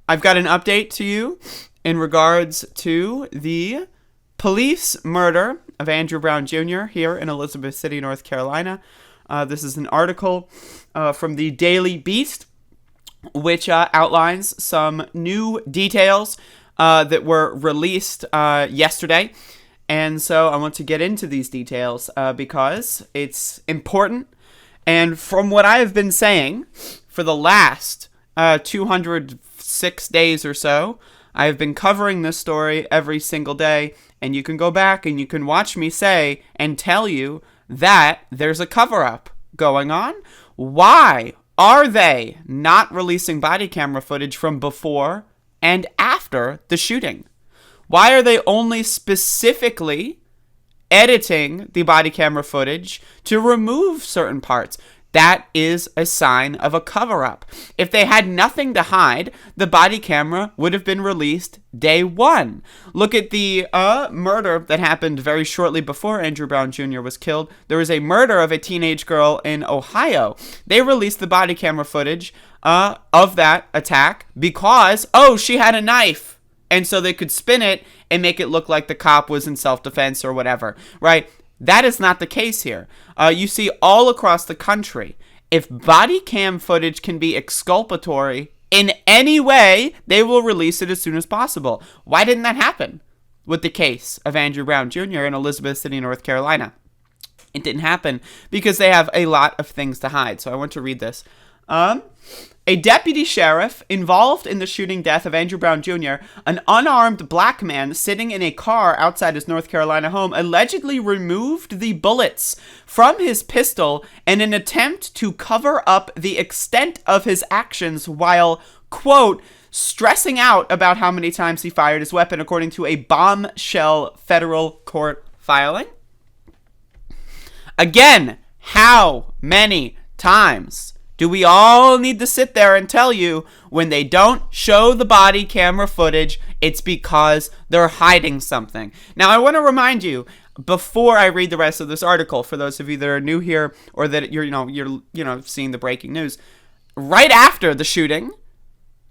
I've got an update to you in regards to the police murder of Andrew Brown Jr. here in Elizabeth City, North Carolina. This is an article from the Daily Beast, which outlines some new details that were released yesterday. And so I want to get into these details because it's important. And from what I have been saying for the last 206 days or so, I have been covering this story every single day. And you can go back and you can watch me say and tell you that there's a cover-up going on. Why are they not releasing body camera footage from before and after the shooting? Why are they only specifically editing the body camera footage to remove certain parts? That is a sign of a cover-up. If they had nothing to hide, the body camera would have been released day one. Look at the murder that happened very shortly before Andrew Brown Jr. was killed. There was a murder of a teenage girl in Ohio. They released the body camera footage of that attack because, she had a knife. And so they could spin it and make it look like the cop was in self-defense or whatever, right? That is not the case here. You see all across the country, if body cam footage can be exculpatory in any way, they will release it as soon as possible. Why didn't that happen with the case of Andrew Brown Jr. in Elizabeth City, North Carolina? It didn't happen because they have a lot of things to hide. So I want to read this. A deputy sheriff involved in the shooting death of Andrew Brown Jr., an unarmed black man sitting in a car outside his North Carolina home, allegedly removed the bullets from his pistol in an attempt to cover up the extent of his actions while, quote, stressing out about how many times he fired his weapon, according to a bombshell federal court filing. Again, how many times do we all need to sit there and tell you when they don't show the body camera footage, it's because they're hiding something? Now, I want to remind you, before I read the rest of this article, for those of you that are new here or that you're seeing the breaking news, right after the shooting,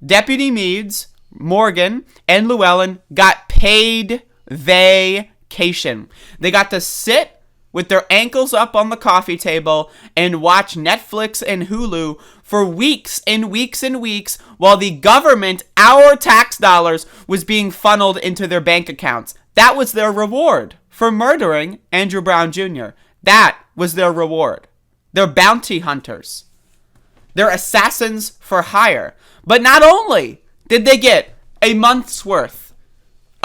Deputy Meads, Morgan, and Llewellyn got paid vacation. They got to sit with their ankles up on the coffee table and watch Netflix and Hulu for weeks and weeks and weeks while the government, our tax dollars, was being funneled into their bank accounts. That was their reward for murdering Andrew Brown Jr. That was their reward. They're bounty hunters. They're assassins for hire. But not only did they get a month's worth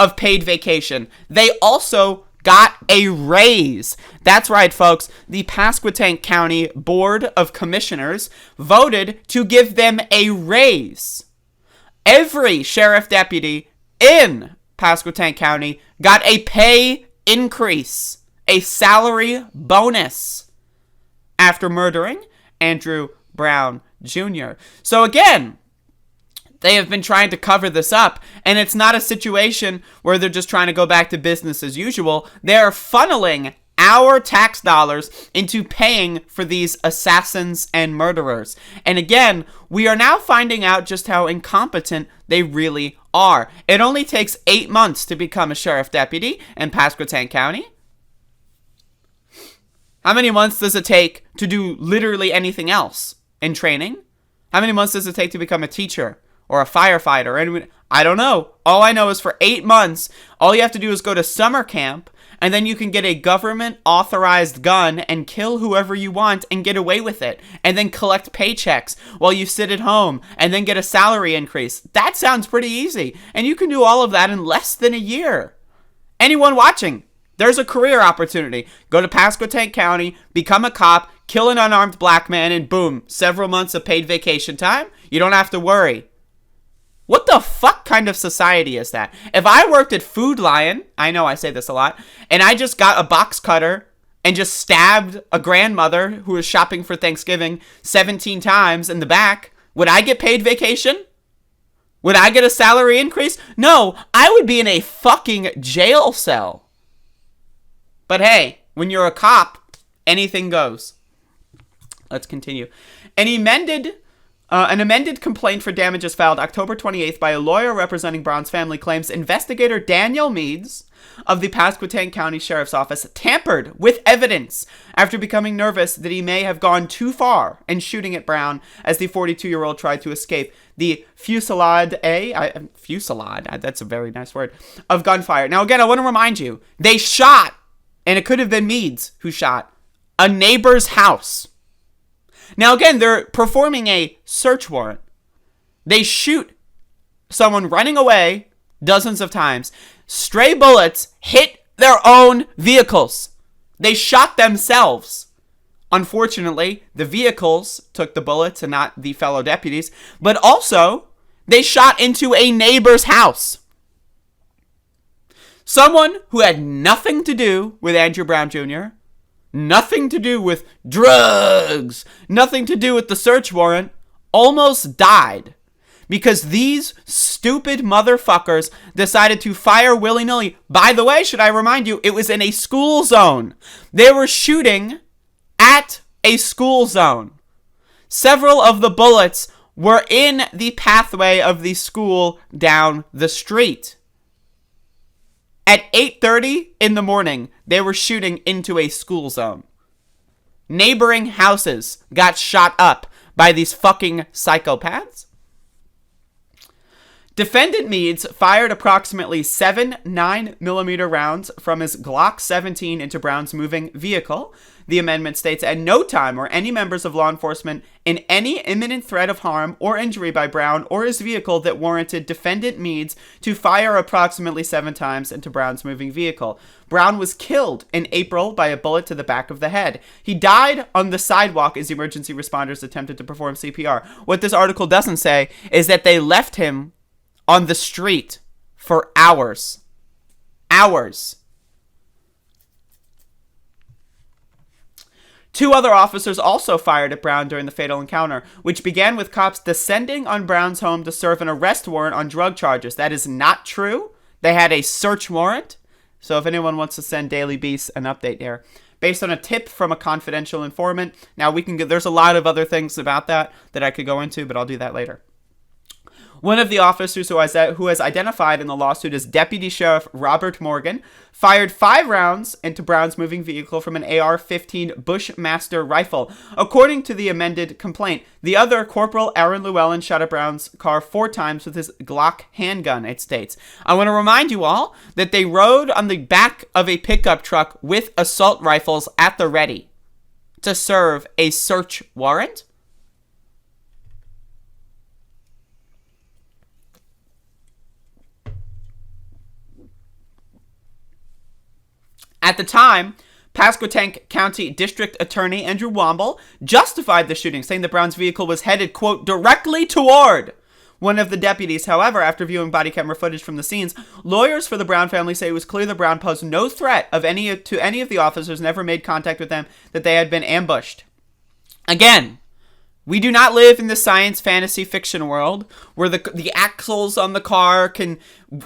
of paid vacation, they also got a raise. That's right, folks. The Pasquotank County Board of Commissioners voted to give them a raise. Every sheriff deputy in Pasquotank County got a pay increase, a salary bonus after murdering Andrew Brown Jr. So again, they have been trying to cover this up, and it's not a situation where they're just trying to go back to business as usual. They're funneling our tax dollars into paying for these assassins and murderers. And again, we are now finding out just how incompetent they really are. It only takes 8 months to become a sheriff deputy in Pasquotank County. How many months does it take to do literally anything else in training? How many months does it take to become a teacher or a firefighter? I don't know. All I know is for 8 months, all you have to do is go to summer camp, and then you can get a government-authorized gun and kill whoever you want and get away with it, and then collect paychecks while you sit at home, and then get a salary increase. That sounds pretty easy, and you can do all of that in less than a year. Anyone watching, there's a career opportunity. Go to Pasquotank County, become a cop, kill an unarmed black man, and boom, several months of paid vacation time. You don't have to worry. What the fuck kind of society is that? If I worked at Food Lion, I know I say this a lot, and I just got a box cutter and just stabbed a grandmother who was shopping for Thanksgiving 17 times in the back, would I get paid vacation? Would I get a salary increase? No, I would be in a fucking jail cell. But hey, when you're a cop, anything goes. Let's continue. An amended An amended complaint for damages filed October 28th by a lawyer representing Brown's family claims investigator Daniel Meads of the Pasquotank County Sheriff's Office tampered with evidence after becoming nervous that he may have gone too far in shooting at Brown as the 42-year-old tried to escape the fusillade, that's a very nice word, of gunfire. Now, again, I want to remind you, they shot, and it could have been Meads who shot, a neighbor's house. Now, again, they're performing a search warrant. They shoot someone running away dozens of times. Stray bullets hit their own vehicles. They shot themselves. Unfortunately, the vehicles took the bullets and not the fellow deputies. But also, they shot into a neighbor's house. Someone who had nothing to do with Andrew Brown Jr., nothing to do with drugs, nothing to do with the search warrant, almost died because these stupid motherfuckers decided to fire willy-nilly. By the way, should I remind you, it was in a school zone. They were shooting at a school zone. Several of the bullets were in the pathway of the school down the street. At 8:30 in the morning, they were shooting into a school zone. Neighboring houses got shot up by these fucking psychopaths. Defendant Meads fired approximately 7 9mm rounds from his Glock 17 into Brown's moving vehicle. The amendment states, at no time were any members of law enforcement in any imminent threat of harm or injury by Brown or his vehicle that warranted Defendant Meads to fire approximately 7 times into Brown's moving vehicle. Brown was killed in April by a bullet to the back of the head. He died on the sidewalk as emergency responders attempted to perform CPR. What this article doesn't say is that they left him on the street for hours. Hours. 2 other officers also fired at Brown during the fatal encounter, which began with cops descending on Brown's home to serve an arrest warrant on drug charges. That is not true. They had a search warrant. So if anyone wants to send Daily Beast an update there. Based on a tip from a confidential informant. Now, there's a lot of other things about that I could go into, but I'll do that later. One of the officers who has identified in the lawsuit as Deputy Sheriff Robert Morgan fired 5 rounds into Brown's moving vehicle from an AR-15 Bushmaster rifle. According to the amended complaint, the other, Corporal Aaron Llewellyn, shot at Brown's car 4 times with his Glock handgun, it states. I want to remind you all that they rode on the back of a pickup truck with assault rifles at the ready to serve a search warrant. At the time, Pasquotank County District Attorney Andrew Womble justified the shooting, saying that Brown's vehicle was headed, quote, directly toward one of the deputies. However, after viewing body camera footage from the scenes, lawyers for the Brown family say it was clear that Brown posed no threat to any of the officers, never made contact with them, that they had been ambushed. Again, we do not live in the science fantasy fiction world where the axles on the car can,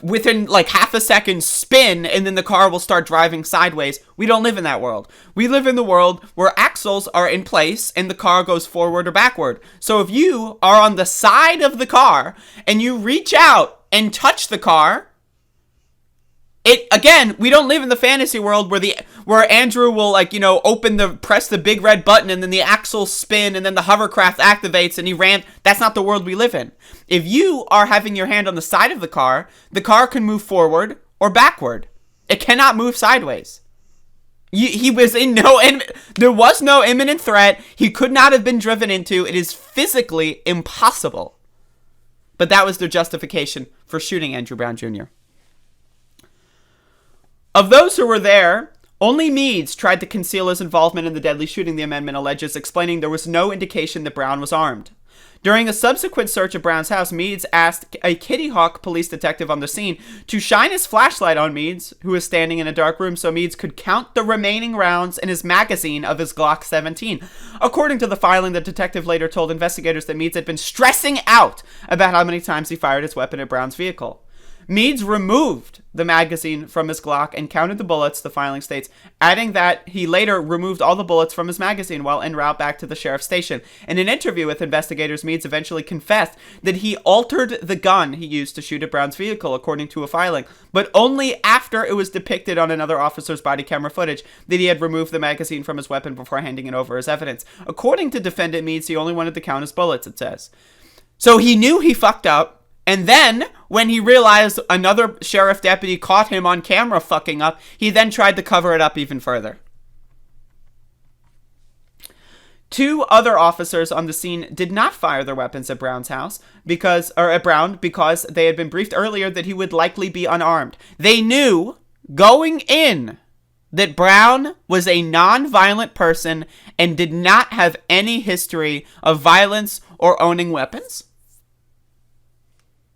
within like half a second, spin and then the car will start driving sideways. We don't live in that world. We live in the world where axles are in place and the car goes forward or backward. So if you are on the side of the car and you reach out and touch the car, again, we don't live in the fantasy world where Andrew will press the big red button and then the axles spin and then the hovercraft activates and he ran. That's not the world we live in. If you are having your hand on the side of the car can move forward or backward. It cannot move sideways. He was there was no imminent threat. He could not have been driven into. It is physically impossible. But that was their justification for shooting Andrew Brown Jr. Of those who were there, only Meads tried to conceal his involvement in the deadly shooting, the amendment alleges, explaining there was no indication that Brown was armed. During a subsequent search of Brown's house, Meads asked a Kitty Hawk police detective on the scene to shine his flashlight on Meads, who was standing in a dark room, so Meads could count the remaining rounds in his magazine of his Glock 17. According to the filing, the detective later told investigators that Meads had been stressing out about how many times he fired his weapon at Brown's vehicle. Meads removed the magazine from his Glock and counted the bullets, the filing states, adding that he later removed all the bullets from his magazine while en route back to the sheriff's station. In an interview with investigators, Meads eventually confessed that he altered the gun he used to shoot at Brown's vehicle, according to a filing, but only after it was depicted on another officer's body camera footage that he had removed the magazine from his weapon before handing it over as evidence. According to defendant Meads, he only wanted to count his bullets, it says. So he knew he fucked up. And then, when he realized another sheriff deputy caught him on camera fucking up, he then tried to cover it up even further. 2 other officers on the scene did not fire their weapons at Brown's house because they had been briefed earlier that he would likely be unarmed. They knew going in that Brown was a non-violent person and did not have any history of violence or owning weapons.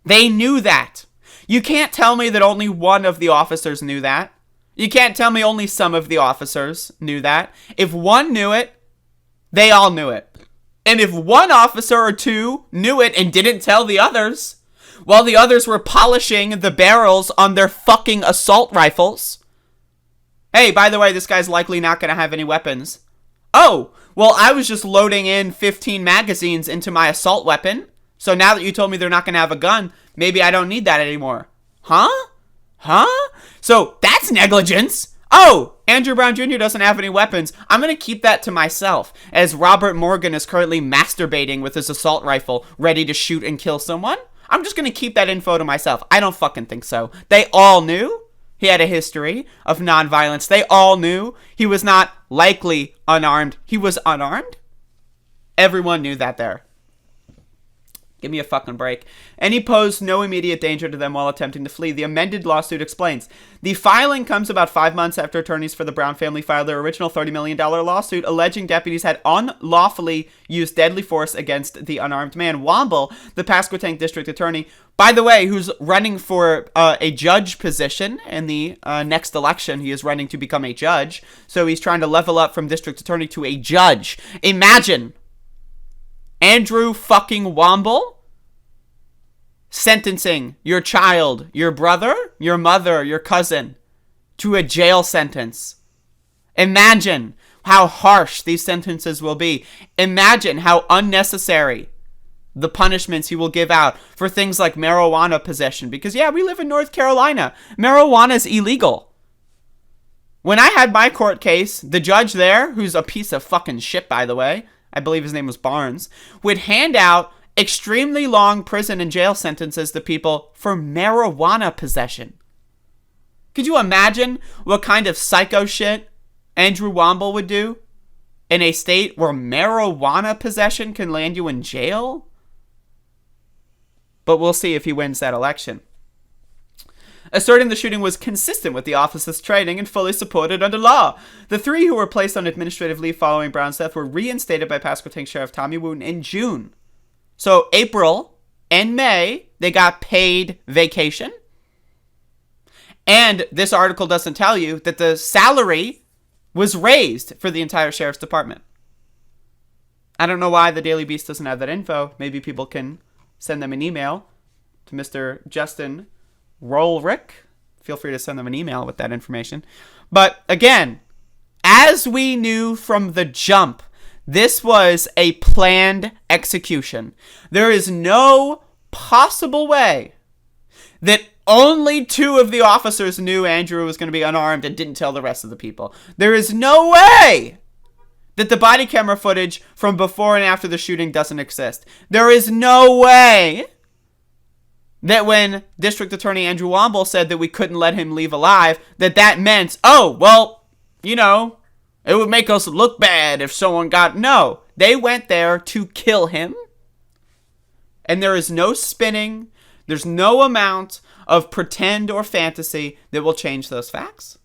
They knew that. You can't tell me that only one of the officers knew that. You can't tell me only some of the officers knew that. If one knew it, they all knew it. And if one officer or 2 knew it and didn't tell the others, while the others were polishing the barrels on their fucking assault rifles, hey, by the way, this guy's likely not going to have any weapons. Oh, well, I was just loading in 15 magazines into my assault weapon. So now that you told me they're not going to have a gun, maybe I don't need that anymore. Huh? So that's negligence. Oh, Andrew Brown Jr. doesn't have any weapons. I'm going to keep that to myself, as Robert Morgan is currently masturbating with his assault rifle, ready to shoot and kill someone. I'm just going to keep that info to myself. I don't fucking think so. They all knew he had a history of nonviolence. They all knew he was not likely unarmed. He was unarmed. Everyone knew that there. Give me a fucking break. And he posed no immediate danger to them while attempting to flee. The amended lawsuit explains. The filing comes about 5 months after attorneys for the Brown family filed their original $30 million lawsuit alleging deputies had unlawfully used deadly force against the unarmed man. Womble, the Pasquotank district attorney, by the way, who's running for a judge position in the next election. He is running to become a judge. So he's trying to level up from district attorney to a judge. Imagine Andrew fucking Womble sentencing your child, your brother, your mother, your cousin to a jail sentence. Imagine how harsh these sentences will be. Imagine how unnecessary the punishments he will give out for things like marijuana possession. Because, yeah, we live in North Carolina. Marijuana is illegal. When I had my court case, the judge there, who's a piece of fucking shit, by the way, I believe his name was Barnes, would hand out extremely long prison and jail sentences to people for marijuana possession. Could you imagine what kind of psycho shit Andrew Womble would do in a state where marijuana possession can land you in jail? But we'll see if he wins that election. Asserting the shooting was consistent with the officer's training and fully supported under law. The 3 who were placed on administrative leave following Brown's death were reinstated by Pasquotank Sheriff Tommy Wooten in June. So April and May, they got paid vacation. And this article doesn't tell you that the salary was raised for the entire sheriff's department. I don't know why the Daily Beast doesn't have that info. Maybe people can send them an email to Mr. Justin Rollrick. Feel free to send them an email with that information. But again, as we knew from the jump, this was a planned execution. There is no possible way that only 2 of the officers knew Andrew was going to be unarmed and didn't tell the rest of the people. There is no way that the body camera footage from before and after the shooting doesn't exist. There is no way that when District Attorney Andrew Womble said that we couldn't let him leave alive, that meant, oh, well, you know, it would make us look bad if someone got... No, they went there to kill him. And there is no spinning. There's no amount of pretend or fantasy that will change those facts.